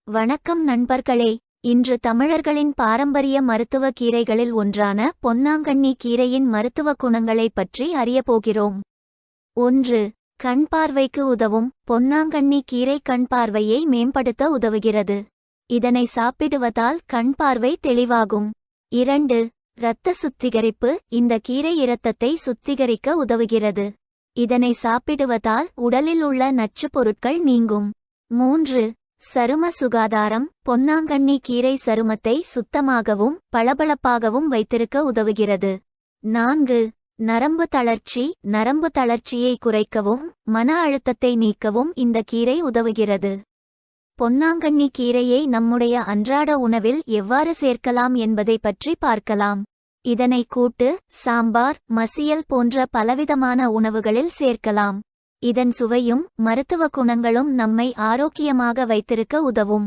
வணக்கம் நண்பர்களே. இன்று தமிழர்களின் பாரம்பரிய மருத்துவ கீரைகளில் ஒன்றான பொன்னாங்கண்ணி கீரையின் மருத்துவ குணங்களைப் பற்றி அறியப்போகிறோம். 1. கண் பார்வைக்கு உதவும் பொன்னாங்கண்ணி கீரை கண் பார்வையை மேம்படுத்த உதவுகிறது. இதனை சாப்பிடுவதால் கண் பார்வை தெளிவாகும். 2. இரத்த சுத்திகரிப்பு. இந்த கீரை இரத்தத்தை சுத்திகரிக்க உதவுகிறது. இதனை சாப்பிடுவதால் உடலில் உள்ள நச்சுப் பொருட்கள் நீங்கும். 3. சரும சுகாதாரம். பொன்னாங்கண்ணி கீரை சருமத்தை சுத்தமாகவும் பளபளப்பாகவும் வைத்திருக்க உதவுகிறது. 4. நரம்பு தளர்ச்சி. நரம்பு தளர்ச்சியை குறைக்கவும் மன அழுத்தத்தை நீக்கவும் இந்த கீரை உதவுகிறது. பொன்னாங்கண்ணி கீரையை நம்முடைய அன்றாட உணவில் எவ்வாறு சேர்க்கலாம் என்பதை பற்றி பார்க்கலாம். இதனை கூட்டு, சாம்பார், மசியல் போன்ற பலவிதமான உணவுகளில் சேர்க்கலாம். இதன் சுவையும் மருத்துவ குணங்களும் நம்மை ஆரோக்கியமாக வைத்திருக்க உதவும்.